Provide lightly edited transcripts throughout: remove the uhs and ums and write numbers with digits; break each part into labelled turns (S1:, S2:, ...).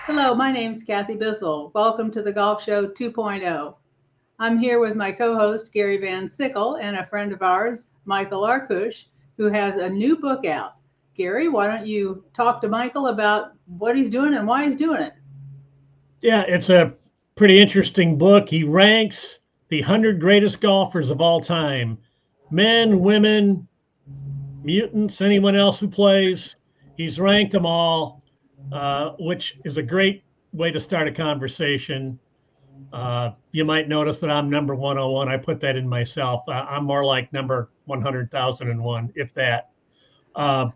S1: Hello, my name's Kathy Bissell. Welcome to the Golf Show 2.0. I'm here with my co-host Gary Van Sickle and a friend of ours, Michael Arkush, who has a new book out. Gary, why don't you talk to Michael about what he's doing and why he's doing it?
S2: Yeah, it's a pretty interesting book. He ranks the 100 greatest golfers of all time, men, women, mutants, anyone else who plays. He's ranked them all, which is a great way to start a conversation. You might notice that I'm number 101. I put that in myself. I'm more like number 100,001, if that. Uh,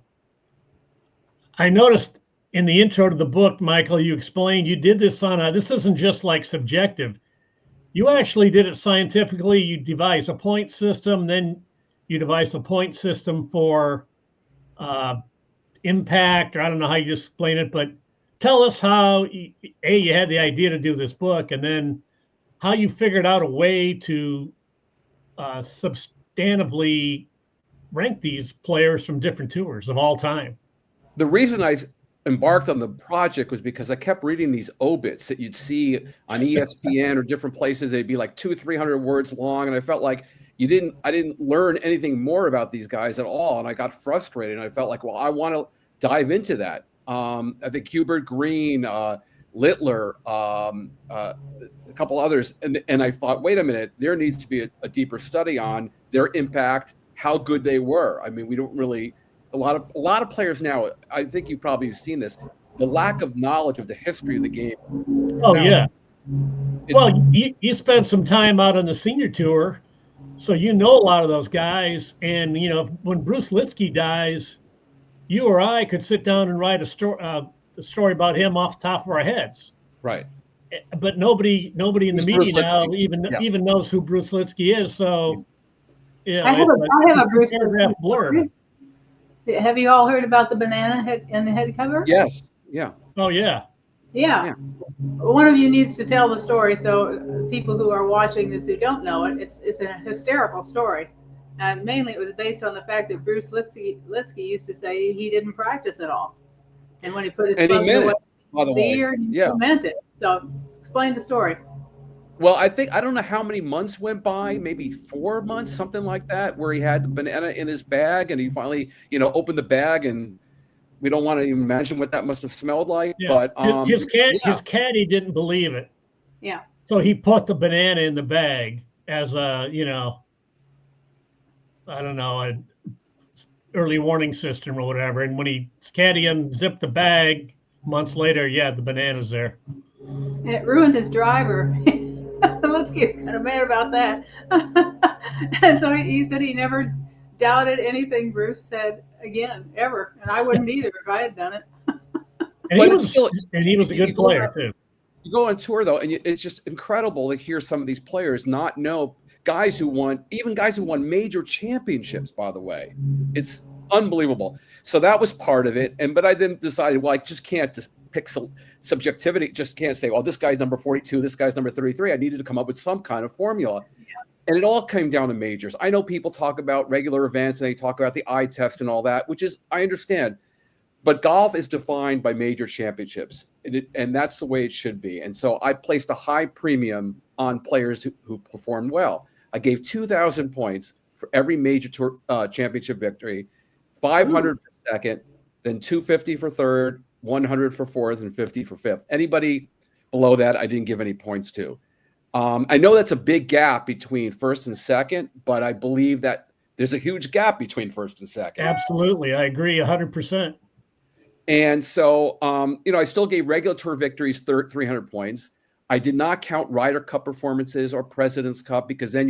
S2: I noticed in the intro to the book, Michael, you explained you did this on a, this isn't just like subjective. You actually did it scientifically. You devise a point system, then you devise a point system for uh, impact, or I don't know how you explain it, but tell us how you had the idea to do this book, and then how you figured out a way to substantively rank these players from different tours of all time.
S3: The reason I embarked on the project was because I kept reading these obits that you'd see on ESPN or different places. They'd be like 200-300 words long, and I felt like I didn't learn anything more about these guys at all, and I got frustrated. And I felt like, well, I want to dive into that. I think Hubert Green, Littler, a couple others, and I thought, wait a minute, there needs to be a deeper study on their impact, how good they were. I mean, we don't really. A lot of players now, I think you probably have seen this, the lack of knowledge of the history of the game.
S2: Oh,
S3: Now,
S2: yeah. Well, you spent some time out on the senior tour, so you know a lot of those guys. And, when Bruce Litsky dies, you or I could sit down and write a story about him off the top of our heads.
S3: right.
S2: But nobody in the media now even knows who Bruce Litsky is. So,
S1: I have a Bruce
S2: paragraph blurb.
S1: Have you all heard about the banana head and the head cover?
S3: Yes. Yeah.
S2: Oh, yeah.
S1: Yeah. One of you needs to tell the story so people who are watching this who don't know it, it's a hysterical story. And mainly it was based on the fact that Bruce Litsky used to say he didn't practice at all. And when he put his
S3: And he
S1: clubs
S3: meant
S1: away
S3: it, by the
S1: for the
S3: way.
S1: year, he
S3: Yeah.
S1: meant it. So explain the story.
S3: Well, I don't know how many months went by, maybe 4 months, something like that, where he had the banana in his bag, and he finally, opened the bag, and we don't want to even imagine what that must have smelled like.
S2: Yeah.
S3: But
S2: his caddy didn't believe it.
S1: Yeah.
S2: So he put the banana in the bag as a, I don't know, an early warning system or whatever. And when his caddy unzipped the bag months later, yeah, the banana's there.
S1: And it ruined his driver. Let's get kind of mad about that. And so he said he never doubted anything Bruce said again, ever. And I wouldn't either if I had done it.
S2: And he was a good player too.
S3: You go on tour though, and it's just incredible to hear some of these players not know guys who won major championships. By the way, it's unbelievable. So that was part of it, but I then decided, well, I just can't just pick subjectivity. Just can't say, well, this guy's number 42, this guy's number 33. I needed to come up with some kind of formula. And it all came down to majors. I know people talk about regular events and they talk about the eye test and all that, which is, I understand. But golf is defined by major championships, and that's the way it should be. And so I placed a high premium on players who performed well. I gave 2,000 points for every major tour championship victory, 500 for second, then 250 for third, 100 for fourth, and 50 for fifth. Anybody below that, I didn't give any points to. I know that's a big gap between first and second, but I believe that there's a huge gap between first and second.
S2: Absolutely. I agree 100%.
S3: And so, I still gave regular tour victories 300 points. I did not count Ryder Cup performances or President's Cup, because then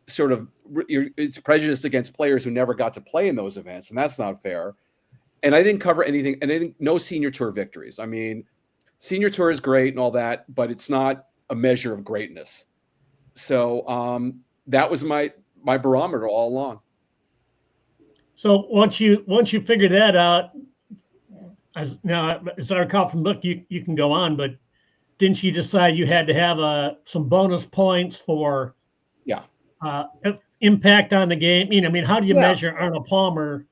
S3: it's prejudice against players who never got to play in those events, and that's not fair. And I didn't cover anything, and no senior tour victories. I mean, senior tour is great and all that, but it's not a measure of greatness. So that was my barometer all along.
S2: So once you figured that out, as I recall from the book, you can go on, but didn't you decide you had to have some bonus points for impact on the game? How do you measure Arnold Palmer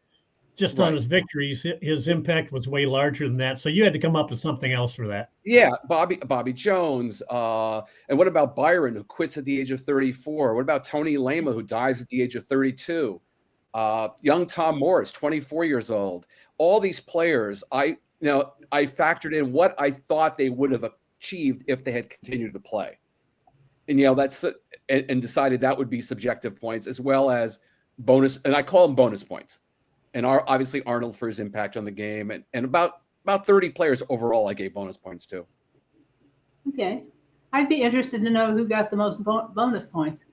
S2: just on his victories. His impact was way larger than that. So you had to come up with something else for that.
S3: Yeah, Bobby Jones. And what about Byron, who quits at the age of 34? What about Tony Lema, who dies at the age of 32? Young Tom Morris, 24 years old. All these players, I factored in what I thought they would have achieved if they had continued to play. And, that's and decided that would be subjective points as well as bonus. And I call them bonus points. And obviously Arnold for his impact on the game. And about 30 players overall I gave bonus points to.
S1: Okay. I'd be interested to know who got the most bonus points.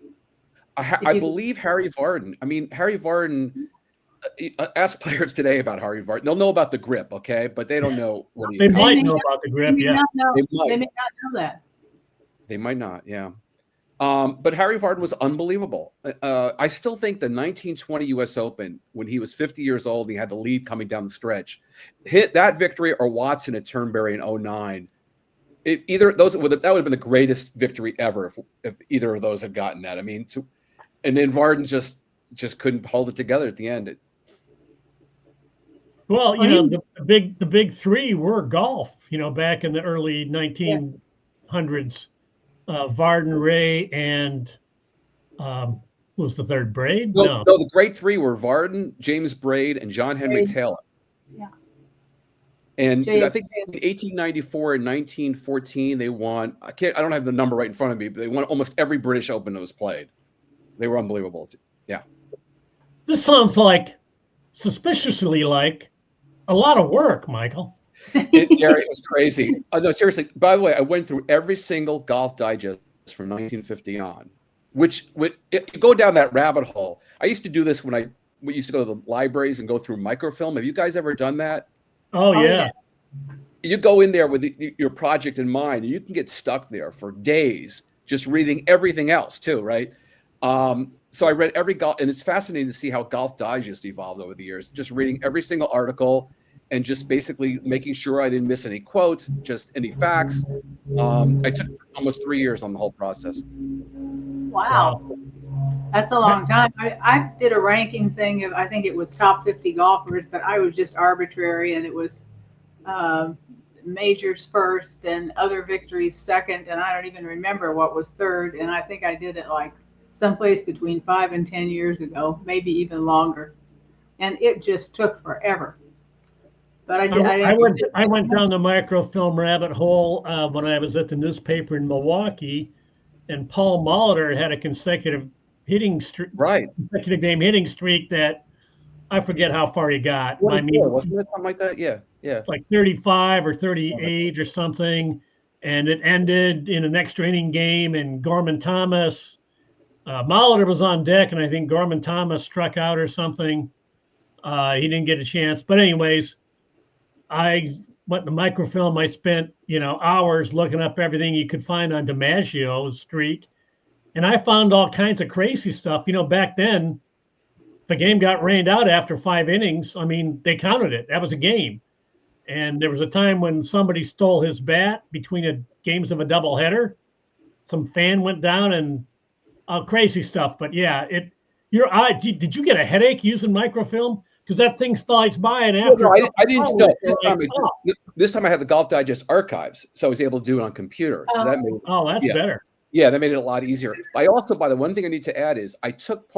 S3: I believe Harry Vardon. I mean, Harry Vardon, ask players today about Harry Vardon. They'll know about the grip, okay? But they don't know what he
S2: They might know about the grip,
S1: They may not know that.
S3: They might not, yeah. But Harry Vardon was unbelievable. I still think the 1920 U.S. Open, when he was 50 years old, he had the lead coming down the stretch. Hit that victory or Watson at Turnberry in 2009. That would have been the greatest victory ever if either of those had gotten that. I mean, and then Vardon just couldn't hold it together at the end.
S2: Well, the big three were golf. Back in the early 1900s. Vardon, Ray, and who was the third? Braid?
S3: No, the great three were Vardon, James Braid, and John Henry Taylor.
S1: Yeah.
S3: And I think in 1894 and 1914 they won. I don't have the number right in front of me, but they won almost every British Open that was played. They were unbelievable. Yeah.
S2: This sounds suspiciously like a lot of work, Michael.
S3: Gary, it was crazy. No, seriously. By the way, I went through every single Golf Digest from 1950 on, which go down that rabbit hole. I used to do this when we used to go to the libraries and go through microfilm. Have you guys ever done that?
S2: Oh yeah.
S3: You go in there with your project in mind, and you can get stuck there for days just reading everything else too, right? So I read every golf, and it's fascinating to see how Golf Digest evolved over the years. Just reading every single article. And just basically making sure I didn't miss any quotes, just any facts. I took almost 3 years on the whole process.
S1: Wow. That's a long time. I did a ranking thing of, I think it was top 50 golfers, but I was just arbitrary, and it was majors first and other victories second, and I don't even remember what was third. And I think I did it like someplace between 5 and 10 years ago, maybe even longer. And it just took forever. But
S2: I went down the microfilm rabbit hole when I was at the newspaper in Milwaukee, and Paul Molitor had a consecutive hitting streak, consecutive game hitting streak that I forget how far he got.
S3: Wasn't it something like that? Yeah.
S2: It's like 35 or 38 or something, and it ended in an extra inning game. And Gorman Thomas, Molitor was on deck, and I think Gorman Thomas struck out or something. He didn't get a chance, but anyways. I went to microfilm. I spent, hours looking up everything you could find on DiMaggio's streak. And I found all kinds of crazy stuff. Back then, if a game got rained out after 5 innings, I mean, they counted it. That was a game. And there was a time when somebody stole his bat between games of a doubleheader. Some fan went down and crazy stuff. But yeah, did you get a headache using microfilm? Because that thing slides by, and after
S3: I didn't know. This time I had the Golf Digest archives, so I was able to do it on computer. So that made
S2: that's better.
S3: Yeah, that made it a lot easier. I also, by the one thing I need to add is I took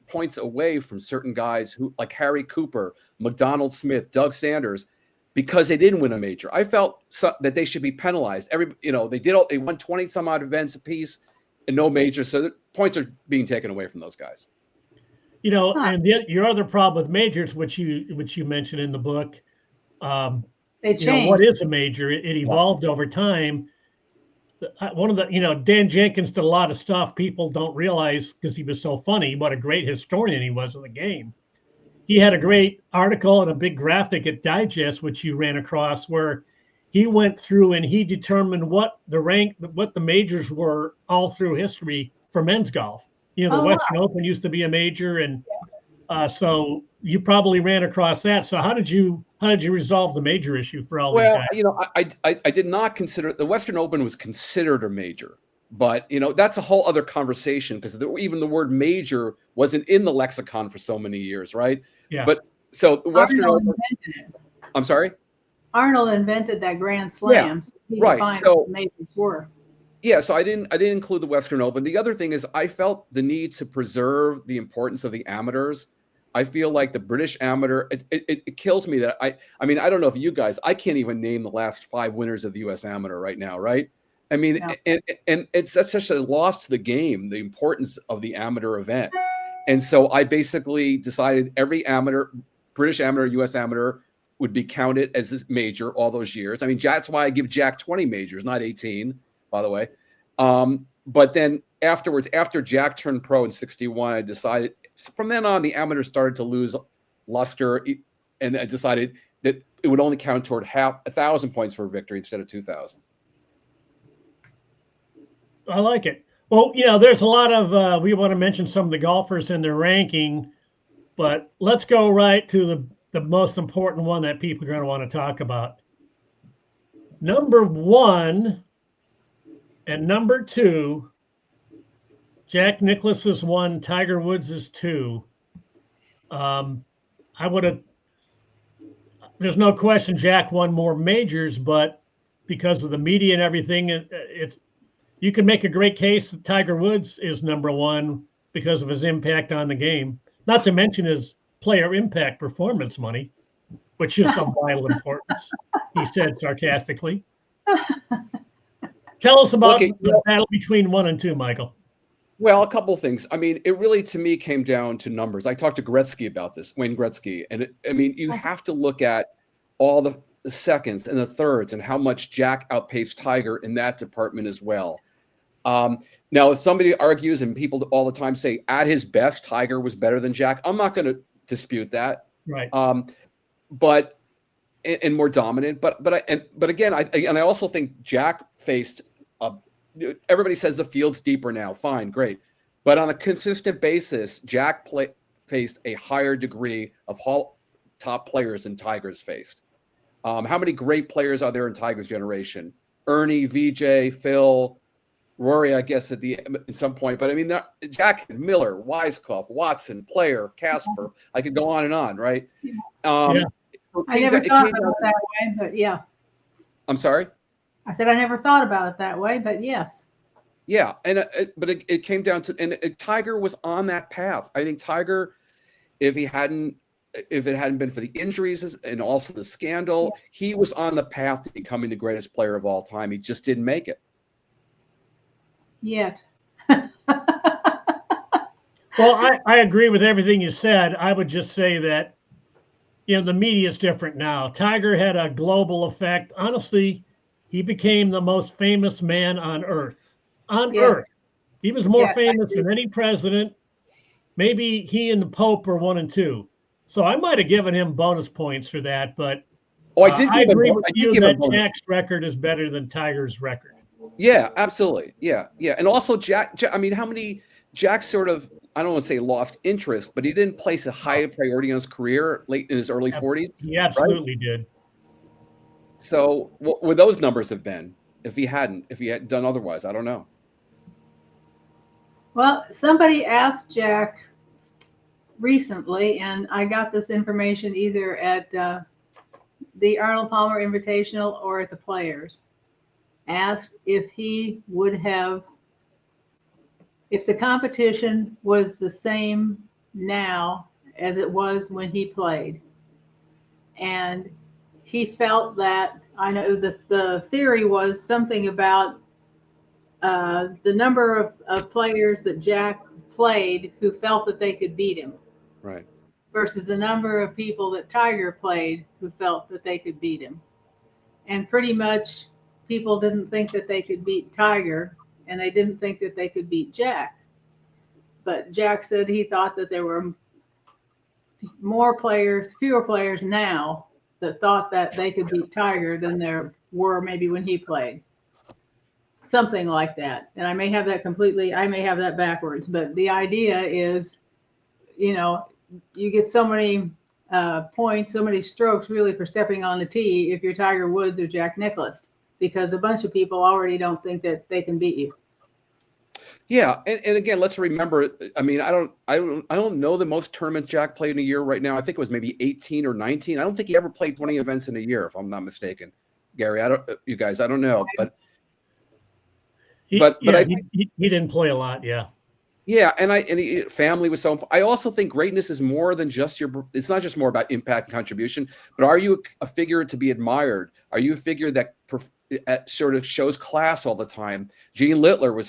S3: points away from certain guys who, like Harry Cooper, McDonald Smith, Doug Sanders, because they didn't win a major. I felt that they should be penalized. They won 20 some odd events apiece and no major, so the points are being taken away from those guys.
S2: And your other problem with majors, which you mentioned in the book,
S1: they changed.
S2: What is a major? It evolved over time. One of the, Dan Jenkins did a lot of stuff people don't realize because he was so funny, what a great historian he was of the game. He had a great article and a big graphic at Digest, which you ran across, where he went through and he determined what the majors were all through history for men's golf. The Western Open used to be a major, and so you probably ran across that. So how did you resolve the major issue for all these guys?
S3: I did not consider the Western Open was considered a major, but that's a whole other conversation because even the word major wasn't in the lexicon for so many years, right?
S2: Yeah.
S3: But So the Western
S1: Arnold
S3: Open.
S1: invented it.
S3: I'm sorry.
S1: Arnold invented that Grand Slam. So he
S3: right.
S1: defined
S3: So
S1: what the majors were.
S3: yeah, so I didn't include the Western Open. The other thing is I felt the need to preserve the importance of the amateurs. I feel like the British amateur, it kills me that I mean, I don't know if you guys, I can't even name the last 5 winners of the US amateur right now, right? I mean,
S1: Yeah.
S3: and that's such a loss to the game, the importance of the amateur event. And so I basically decided every amateur, British amateur, US amateur would be counted as a major all those years. I mean, that's why I give Jack 20 majors, not 18, by the way. But then afterwards, after Jack turned pro in 61, I decided from then on, the amateurs started to lose luster. And I decided that it would only count toward 1,000 points for a victory instead of 2,000.
S2: I like it. Well, you know, there's a lot of, we want to mention some of the golfers in their ranking, but let's go right to the most important one that people are going to want to talk about. Number 1 and number 2, Jack Nicklaus is 1, Tiger Woods is 2. I would have, there's no question Jack won more majors, but because of the media and everything, it's you can make a great case that Tiger Woods is number 1 because of his impact on the game, not to mention his player impact performance money, which is of vital importance, he said sarcastically. Tell us about the battle between 1 and 2, Michael.
S3: Well, a couple of things. I mean, it really, to me, came down to numbers. I talked to Gretzky about this, Wayne Gretzky. And I mean, you have to look at all the seconds and the thirds and how much Jack outpaced Tiger in that department as well. Now, if somebody argues, and people all the time say at his best, Tiger was better than Jack, I'm not going to dispute that.
S2: Right.
S3: But and more dominant. But again, I also think Jack faced everybody says the field's deeper now. Fine, great. But on a consistent basis, Jack faced a higher degree of top players than Tiger's faced. How many great players are there in Tiger's generation? Ernie, VJ, Phil, Rory, I guess at some point. But I mean, Jack, Miller, Weiskopf, Watson, Player, Casper. I could go on and on, right?
S1: I never thought about it that way, but yeah.
S3: I'm sorry?
S1: I said I never thought about it that way, but yes.
S3: Yeah, and but it came down to, and Tiger was on that path. I think Tiger, if it hadn't been for the injuries and also the scandal, he was on the path to becoming the greatest player of all time. He just didn't make it.
S1: Yet.
S2: Well, I agree with everything you said. I would just say that, you know, the media is different now. Tiger had a global effect. Honestly, he became the most famous man on earth. Earth. He was more famous than any president. Maybe he and the Pope were 1 and 2. So I might have given him bonus points for that. But I agree with you that Jack's record is better than Tiger's record.
S3: Yeah, absolutely. Yeah. And also Jack, I mean, how many Jack sort of, I don't want to say lost interest, but he didn't place a high priority on his career late in his early 40s.
S2: He absolutely did.
S3: So what would those numbers have been if he had done otherwise? I don't know.
S1: Well, somebody asked Jack recently, and I got this information either at the Arnold Palmer Invitational or at the Players, asked if he would have, if the competition was the same now as it was when he played. And he felt that, I know the theory was something about the number of players that Jack played who felt that they could beat him.
S3: Right.
S1: Versus the number of people that Tiger played who felt that they could beat him. And pretty much people didn't think that they could beat Tiger, and they didn't think that they could beat Jack. But Jack said he thought that there were fewer players now that thought that they could beat Tiger than there were maybe when he played. Something like that. And I may have that backwards, but the idea is, you know, you get so many points, so many strokes really for stepping on the tee if you're Tiger Woods or Jack Nicklaus, because a bunch of people already don't think that they can beat you.
S3: Yeah, and again, let's remember. I mean, I don't know the most tournaments Jack played in a year right now. I think it was maybe 18 or 19. I don't think he ever played 20 events in a year, if I'm not mistaken. Gary, you guys, I don't know, but I think,
S2: he didn't play a lot. Yeah.
S3: yeah, and family was so. I also think greatness is more than just It's not just more about impact and contribution, but are you a figure to be admired? Are you a figure that sort of shows class all the time? Gene Littler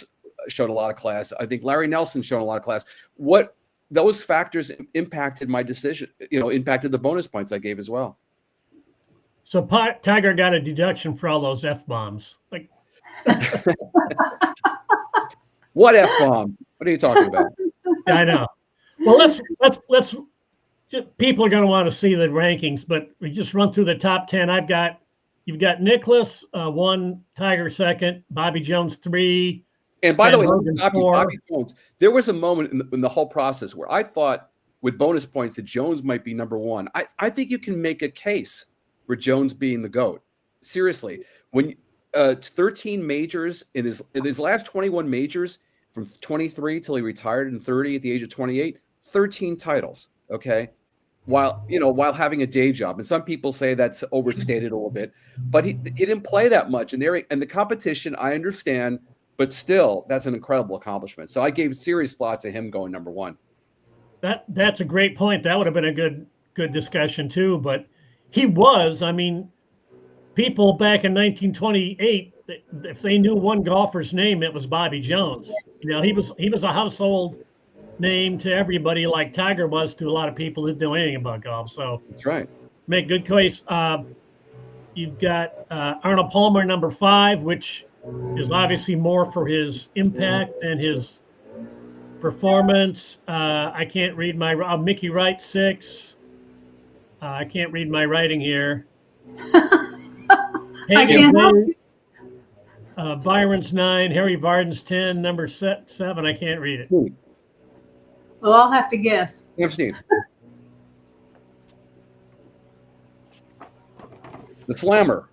S3: showed a lot of class. I think Larry Nelson showed a lot of class. What those factors impacted my decision. Impacted the bonus points I gave as well.
S2: So Tiger got a deduction for all those F-bombs. Like,
S3: what F-bomb? What are you talking about?
S2: Yeah, I know. Well, let's people are going to want to see the rankings, but we just run through the top 10. You've got Nicklaus 1, Tiger 2nd, Bobby Jones 3.
S3: And by the way, Bobby Jones, there was a moment in the whole process where I thought with bonus points that Jones might be number 1. I think you can make a case for Jones being the GOAT. Seriously, when 13 majors in his last 21 majors from 23 till he retired in 30 at the age of 28, 13 titles. Okay. While having a day job. And some people say that's overstated a little bit, but he didn't play that much. And the competition, I understand, but still, that's an incredible accomplishment. So I gave serious thought to him going number 1.
S2: That's a great point. That would have been a good discussion too. But he was, I mean, people back in 1928, if they knew one golfer's name, it was Bobby Jones. He was a household name to everybody, like Tiger was to a lot of people that know anything about golf. So
S3: that's right.
S2: Make good case. You've got Arnold Palmer, number 5, which is obviously more for his impact and his performance. I can't read my Mickey Wright 6. I can't read my writing here. Byron's 9, Harry Vardon's 10, number 7. I can't read it.
S1: Well, I'll have to guess.
S3: Steve. The Slammer.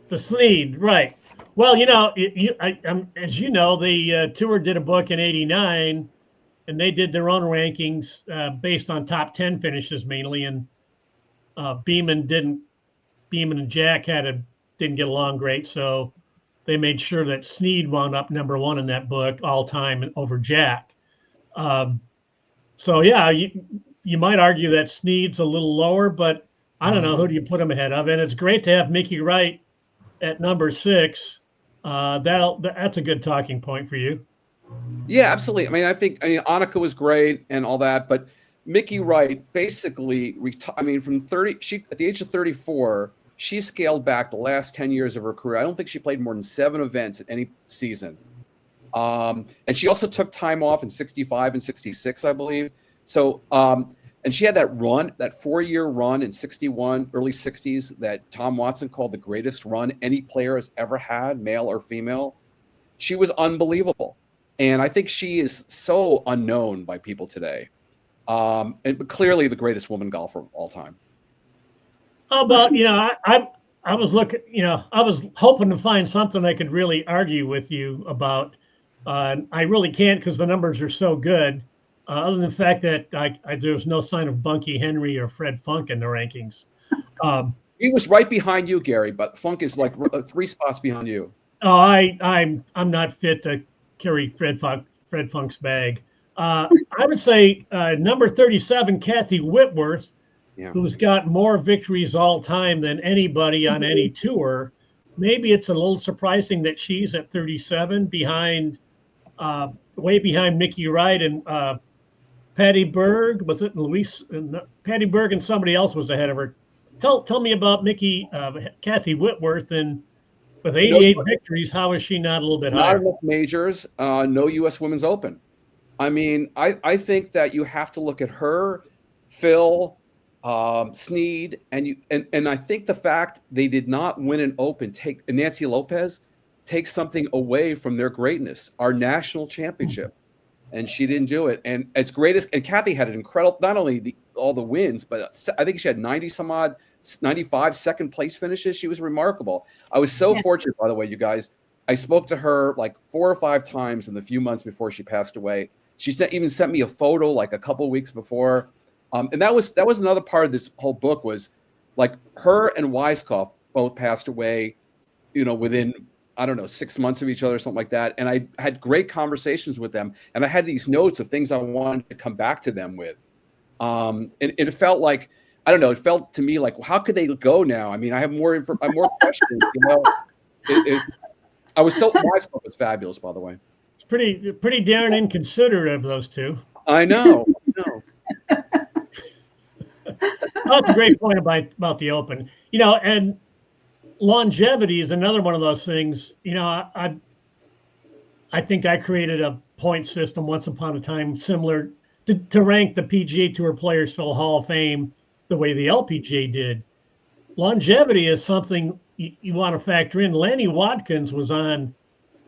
S2: The Sneed, right. Well, as you know, the tour did a book in '89, and they did their own rankings based on top 10 finishes mainly. And Beeman and Jack didn't get along great, so they made sure that Sneed wound up number 1 in that book all time over Jack. So yeah, you might argue that Sneed's a little lower, but I don't know, who do you put him ahead of? And it's great to have Mickey Wright at number 6. That's a good talking point for you.
S3: Yeah, absolutely. I think Annika was great and all that, but Mickey Wright basically from 30, at the age of 34, she scaled back the last 10 years of her career. I don't think she played more than 7 events in any season. And she also took time off in 65 and 66, I believe. So, and she had that 4-year run in 61, early 60s, that Tom Watson called the greatest run any player has ever had, male or female. She was unbelievable. And I think she is so unknown by people today. But clearly the greatest woman golfer of all time.
S2: How about, I was looking, I was hoping to find something I could really argue with you about. I really can't because the numbers are so good. Other than the fact that there's no sign of Bunky Henry or Fred Funk in the rankings.
S3: He was right behind you, Gary, but Funk is like 3 spots behind you.
S2: Oh, I'm not fit to carry Fred Funk's bag. I would say number 37, Kathy Whitworth, who's got more victories all time than anybody on any tour. Maybe it's a little surprising that she's at 37, way behind Mickey Wright and Patty Berg. Was it Luis? Patty Berg and somebody else was ahead of her. Tell me about Kathy Whitworth, and with 88 victories, how is she not a little bit higher?
S3: Not enough majors, no U.S. Women's Open. I think that you have to look at her, Phil, Sneed, and I think the fact they did not win an Open, Nancy Lopez, takes something away from their greatness, our national championship. And she didn't do it. And it's greatest. And Kathy had an incredible, not only all the wins, but I think she had 95 second place finishes. She was remarkable. I was so fortunate, by the way, you guys. I spoke to her like 4 or 5 times in the few months before she passed away. She even sent me a photo like a couple weeks before. And that was another part of this whole book was like her and Weiskopf both passed away, within, I don't know, 6 months of each other, something like that. And I had great conversations with them. And I had these notes of things I wanted to come back to them with. And it felt like, I don't know, it felt to me like, how could they go now? I mean, I have more questions, I was Weiskopf was fabulous, by the way.
S2: It's pretty darn inconsiderate of those two.
S3: I know.
S2: Well, that's a great point about the Open. And longevity is another one of those things. I think I created a point system once upon a time similar to rank the PGA Tour players for the Hall of Fame the way the LPGA did. Longevity is something you want to factor in. Lanny Watkins was on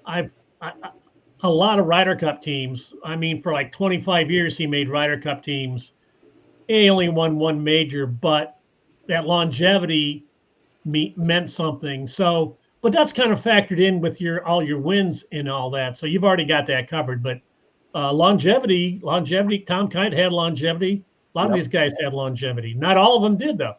S2: a lot of Ryder Cup teams. I mean, for like 25 years, he made Ryder Cup teams. He only won one major, but that longevity meant something. So, but that's kind of factored in with all your wins and all that. So you've already got that covered. But longevity, Tom Kite had longevity. A lot of these guys had longevity. Not all of them did, though.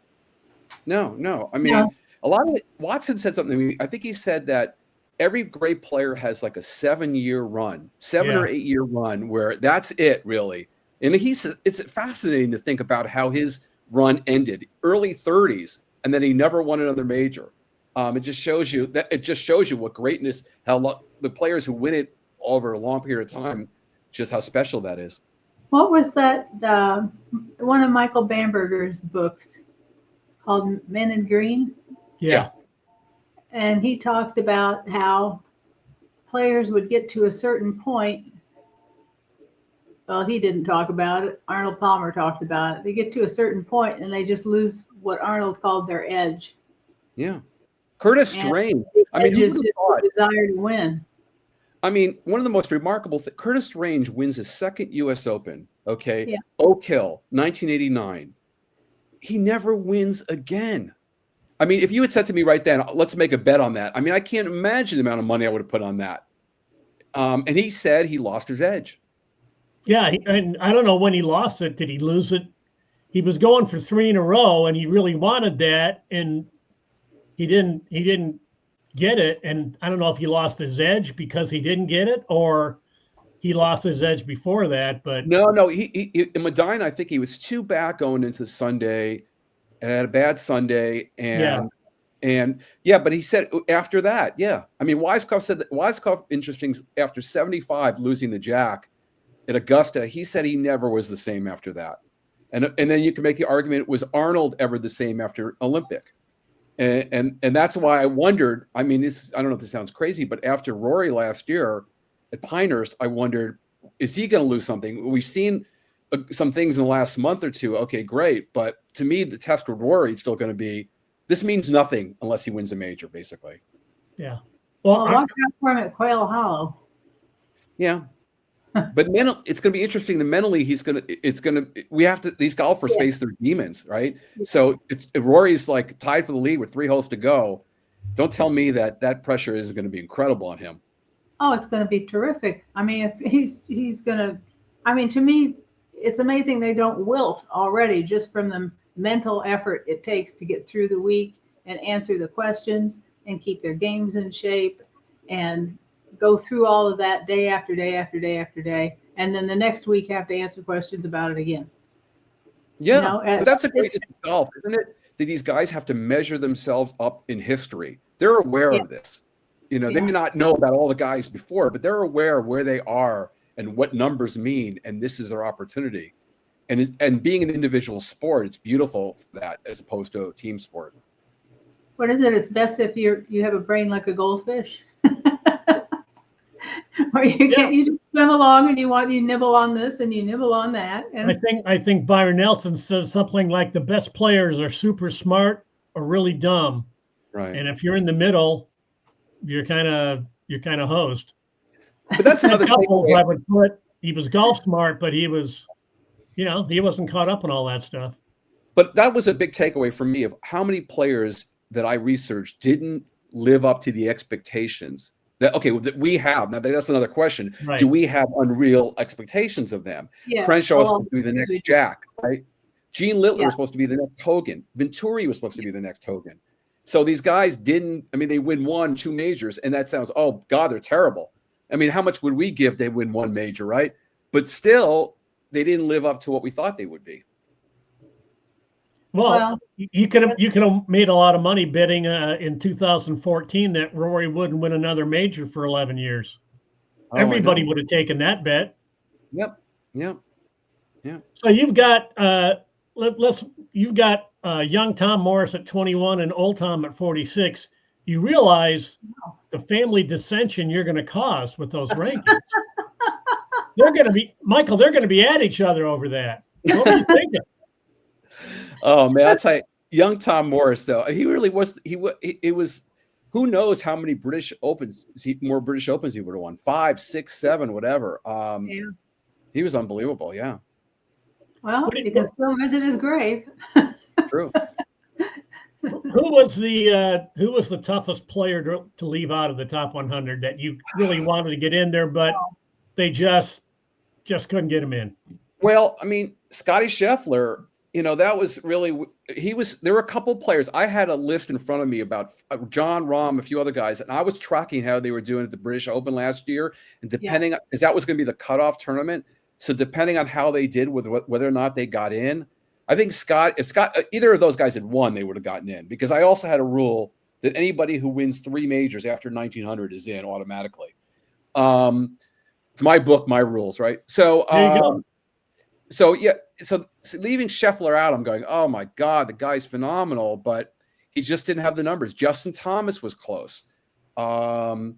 S3: No. I mean, a lot of it, Watson said something. I think he said that every great player has like a 7-year run, 7 or 8 year run where that's it, really. And it's fascinating to think about how his run ended, early 30s, and then he never won another major. It just shows you what greatness, how the players who win it over a long period of time, just how special that is.
S1: What was that? One of Michael Bamberger's books called Men in Green.
S2: Yeah.
S1: And he talked about how players would get to a certain point. Well, he didn't talk about it. Arnold Palmer talked about it. They get to a certain point and they just lose what Arnold called their edge.
S3: Yeah. Curtis Strange. I mean,
S1: just the desire to win.
S3: I mean, one of the most remarkable things, Curtis Strange wins his second U.S. Open, okay?
S1: Yeah.
S3: Oak Hill, 1989. He never wins again. I mean, if you had said to me right then, let's make a bet on that. I mean, I can't imagine the amount of money I would have put on that. And he said he lost his edge.
S2: Yeah, and I don't know when he lost it. Did he lose it? He was going for 3 in a row, and he really wanted that, and he didn't get it. And I don't know if he lost his edge because he didn't get it, or he lost his edge before that. But
S3: no, he in Medina, I think he was too back going into Sunday, and had a bad Sunday, but he said after that, I mean, Weiskopf said that Weiskopf, interesting, after 75 losing the Jack at Augusta, he said he never was the same after that. And then you can make the argument, was Arnold ever the same after Olympic? And that's why I wondered, I mean, I don't know if this sounds crazy, but after Rory last year at Pinehurst, I wondered, is he going to lose something? We've seen some things in the last month or two. Okay, great. But to me, the test with Rory is still going to be, this means nothing unless he wins a major, basically.
S2: Yeah.
S1: Well, watch out for him at Quail Hollow.
S3: Yeah. But it's going to be interesting. Mentally, we have to, these golfers face their demons, right? So Rory's like tied for the lead with 3 holes to go. Don't tell me that pressure is going to be incredible on him.
S1: Oh, it's going to be terrific. I mean, he's going to, I mean, to me, it's amazing they don't wilt already just from the mental effort it takes to get through the week and answer the questions and keep their games in shape and go through all of that day after day after day after day, and then the next week have to answer questions about it again.
S3: Yeah, but that's a great golf, isn't it? That these guys have to measure themselves up in history. They're aware of this. They may not know about all the guys before, but they're aware of where they are and what numbers mean, and this is their opportunity. And being an individual sport, it's beautiful for that as opposed to a team sport.
S1: What is it? It's best if you have a brain like a goldfish. Or you just swim along and you nibble on this and you nibble on that. And
S2: I think Byron Nelson says something like the best players are super smart or really dumb.
S3: Right.
S2: And if you're in the middle, you're kind of hosed.
S3: But that's another
S2: thing I would put. He was golf smart, but he was, he wasn't caught up on all that stuff.
S3: But that was a big takeaway for me of how many players that I researched didn't live up to the expectations that we have. Now that's another question.
S2: Right.
S3: Do we have unreal expectations of them?
S1: Yeah.
S3: Crenshaw was supposed to be the next Jack, right? Gene Littler
S1: Yeah.
S3: was supposed to be the next Hogan. Venturi was supposed to be the next Hogan. So these guys didn't. I mean, they win 1, 2 majors, and that sounds, oh God, they're terrible. I mean, how much would we give they win 1 major, right? But still, they didn't live up to what we thought they would be.
S2: Well, you could have made a lot of money bidding in 2014 that Rory wouldn't win another major for 11 years.
S3: Oh,
S2: Everybody would have taken that bet.
S3: Yep.
S2: So you've got young Tom Morris at 21 and old Tom at 46. You realize the family dissension you're going to cause with those rankings. They're going to be at each other over that. What are you thinking?
S3: Oh man, I'll tell you, young Tom Morris though, he really was. It was. Who knows how many more British Opens he would have won? 5, 6, 7, whatever. He was unbelievable. Yeah.
S1: Well, you can still visit his grave.
S3: True.
S2: Who was the toughest player to leave out of the top 100 that you really wanted to get in there, but they just couldn't get him in?
S3: Well, I mean, Scotty Scheffler. That was really, there were a couple players. I had a list in front of me about John Rahm, a few other guys, and I was tracking how they were doing at the British Open last year. And depending on, because that was going to be the cutoff tournament. So depending on how they did with whether or not they got in, I think if either of those guys had won, they would have gotten in, because I also had a rule that anybody who wins 3 majors after 1900 is in automatically. It's my book, my rules, right? So,
S2: there you go.
S3: So leaving Scheffler out, I'm going, oh my God, the guy's phenomenal, but he just didn't have the numbers. Justin Thomas was close. Adam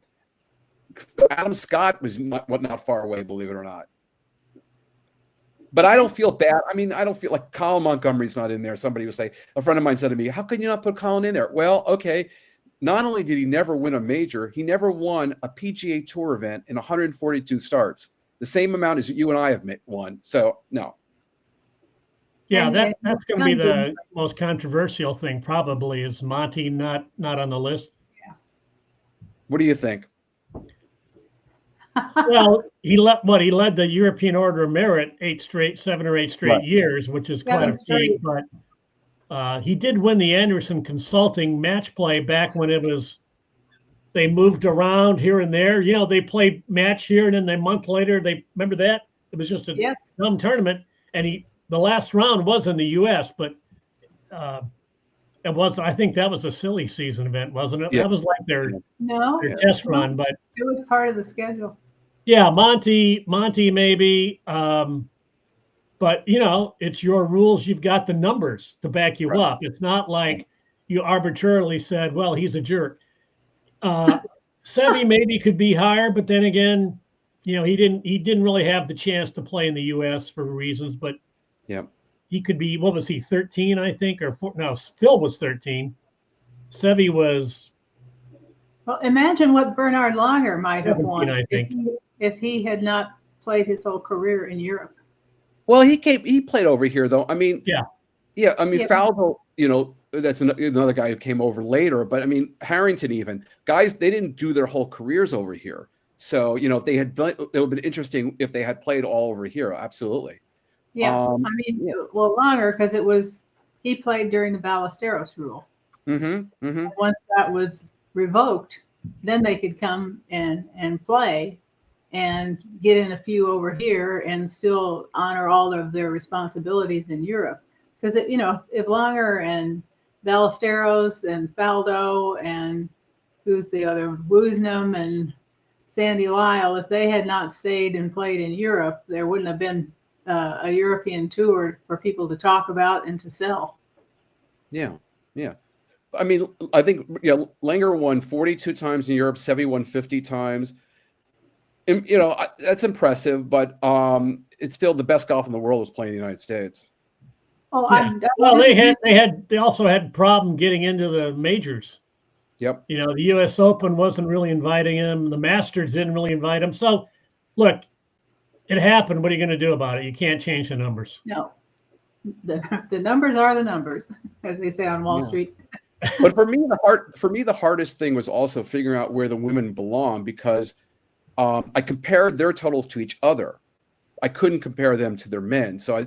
S3: Scott was not far away, believe it or not. But I don't feel bad. I mean, I don't feel like Colin Montgomery's not in there. Somebody would say, a friend of mine said to me, how can you not put Colin in there? Well, okay. Not only did he never win a major, he never won a PGA Tour event in 142 starts. The same amount as you and I have won. So, no.
S2: Yeah, that's going to be the most controversial thing probably, is Monty not on the list.
S1: Yeah.
S3: What do you think?
S2: Well, he led the European Order of Merit 7 or 8 straight years, which is quite a feat. But he did win the Anderson Consulting match play back when they moved around here and there. They played match here, and then a month later, remember that? It was just a dumb tournament. And the last round was in the U.S., but I think that was a silly season event, wasn't it? Yeah. That was like their test run, but
S1: it was part of the schedule.
S2: Yeah, Monty maybe. But it's your rules. You've got the numbers to back you up. It's not like you arbitrarily said, well, he's a jerk. Seve maybe could be higher, but then again, he didn't really have the chance to play in the U.S. for reasons. But he could be. What was he? 13, I think, or 4? No, Phil was 13. Seve was.
S1: Well, imagine what Bernard Langer might have won,
S2: I think,
S1: if he had not played his whole career in Europe.
S3: Well, he played over here though. I mean, I mean, Faldo, that's another guy who came over later. But I mean, Harrington, even guys, they didn't do their whole careers over here. So if they had done, it would have been interesting if they had played all over here. Absolutely.
S1: Yeah, well, Langer, because he played during the Ballesteros rule. Once that was revoked, then they could come and play and get in a few over here and still honor all of their responsibilities in Europe. Because if Langer and Ballesteros and Faldo and who's the other, Woosnam and Sandy Lyle, if they had not stayed and played in Europe, there wouldn't have been a European tour for people to talk about and to sell. Yeah.
S3: I mean, I think Langer won 42 times in Europe. Seve won 50 times. And, that's impressive, but it's still the best golf in the world was playing in the United States.
S1: Oh,
S2: they also had problem getting into the majors.
S3: Yep.
S2: The U.S. Open wasn't really inviting him. The Masters didn't really invite him. So, look, it happened. What are you going to do about it? You can't change the numbers.
S1: No. The numbers are the numbers, as they say on Wall Street.
S3: But for me, the hardest thing was also figuring out where the women belong, because I compared their totals to each other. I couldn't compare them to their men. So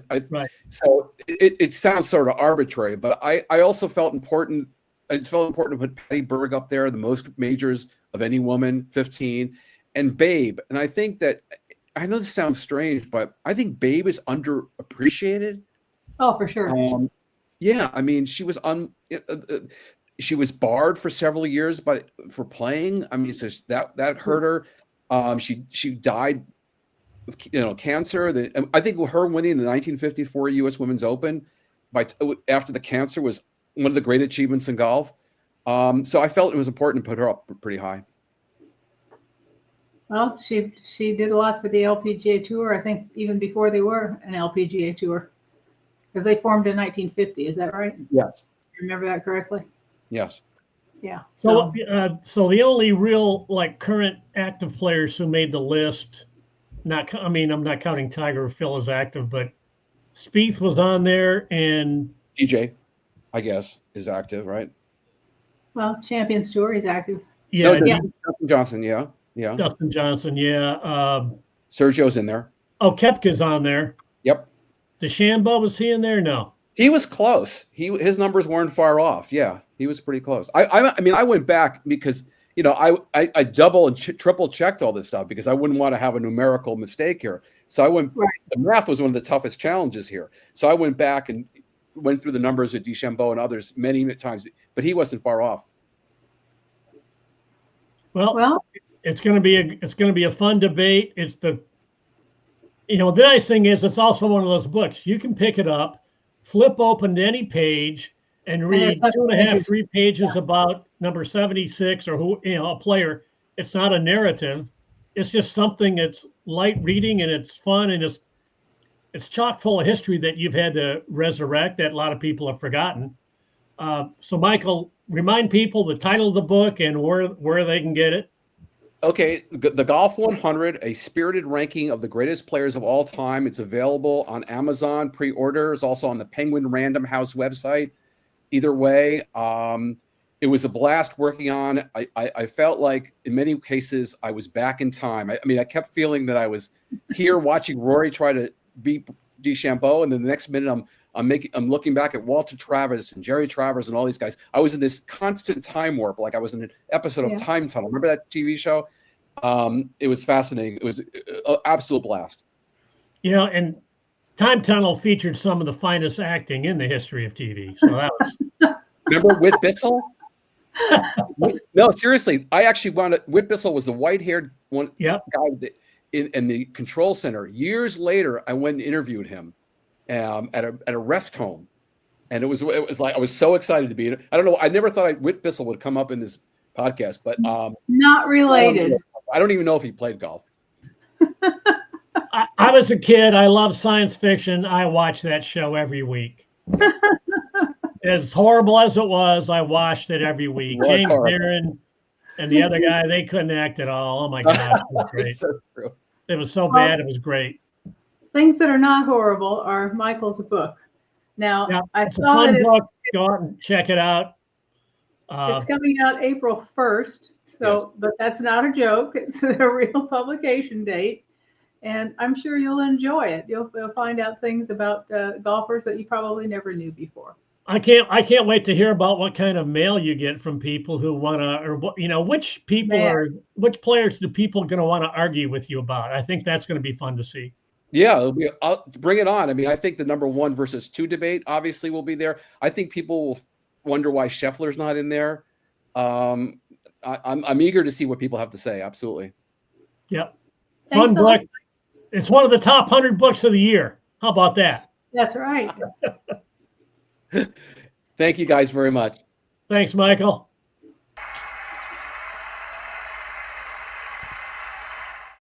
S3: so it sounds sort of arbitrary, but I also felt important. It felt important to put Patty Berg up there, the most majors of any woman, 15, and Babe. And I think that, I know this sounds strange, but I think Babe is underappreciated.
S1: Oh, for sure.
S3: Yeah, I mean, she was she was barred for several years for playing. I mean, so that hurt her. She died of cancer. I think her winning the 1954 U.S. Women's Open after the cancer was one of the great achievements in golf. So I felt it was important to put her up pretty high.
S1: Well, she did a lot for the LPGA Tour, I think, even before they were an LPGA Tour, because they formed in 1950. Is that right?
S3: Yes.
S1: You remember that correctly?
S3: Yes.
S1: Yeah.
S2: So the only real current active players who made the list, I'm not counting Tiger or Phil as active, but Spieth was on there, and
S3: DJ, I guess, is active, right?
S1: Well, Champions Tour, he's active.
S2: Yeah,
S3: Dustin Johnson, yeah.
S2: Dustin Johnson, yeah.
S3: Sergio's in there.
S2: Oh, Koepka's on there.
S3: Yep.
S2: DeChambeau, was he in there? No.
S3: He was close. His numbers weren't far off. Yeah, he was pretty close. I mean, I went back because I double and triple checked all this stuff because I wouldn't want to have a numerical mistake here. So I went. Right. The math was one of the toughest challenges here. So I went back and went through the numbers of DeChambeau and others many times, but he wasn't far off.
S2: Well, it's going to be a fun debate. It's the nice thing is it's also one of those books you can pick it up, flip open to any page, and read 2.5, 3 pages about number 76 or a player. It's not a narrative. It's just something that's light reading, and it's fun, and it's chock full of history that you've had to resurrect that a lot of people have forgotten. So Michael, remind people the title of the book and where they can get it.
S3: Okay, the Golf 100, a spirited ranking of the greatest players of all time. It's available on Amazon, pre-order. It's also on the Penguin Random House website. Either way, it was a blast working on. I felt like in many cases I was back in time. I mean, I kept feeling that I was here watching Rory try to beat DeChambeau, and then the next minute I'm looking back at Walter Travers and Jerry Travers and all these guys. I was in this constant time warp, like I was in an episode of Time Tunnel. Remember that TV show? It was fascinating. It was an absolute blast.
S2: And Time Tunnel featured some of the finest acting in the history of TV. So that was.
S3: Remember Whit Bissell? No, seriously. I actually Whit Bissell was the white-haired guy in the control center. Years later, I went and interviewed him at a rest home, and it was like I was so excited to be in it. I don't know. I never thought Whit Bissell would come up in this podcast, but
S1: not related.
S3: I don't even know if he played golf.
S2: I was a kid. I love science fiction. I watched that show every week. As horrible as it was, I watched it every week. James Barron and the other guy, they couldn't act at all. Oh my gosh, it was great. So true. It was so bad, it was great.
S1: Things that are not horrible are Michael's book. Now, I
S2: it's
S1: saw
S2: a fun book. Go out and check it out.
S1: It's coming out April 1st. So, but that's not a joke. It's a real publication date. And I'm sure you'll enjoy it. You'll find out things about golfers that you probably never knew before.
S2: I can't wait to hear about what kind of mail you get from people who want to, or which players do people going to want to argue with you about? I think that's going to be fun to see.
S3: Yeah, bring it on. I mean, I think the number 1 versus 2 debate obviously will be there. I think people will wonder why Scheffler's not in there. I'm eager to see what people have to say. Absolutely.
S2: Yep. Fun book. It's one of the top 100 books of the year. How about that?
S1: That's right.
S3: Thank you guys very much.
S2: Thanks, Michael.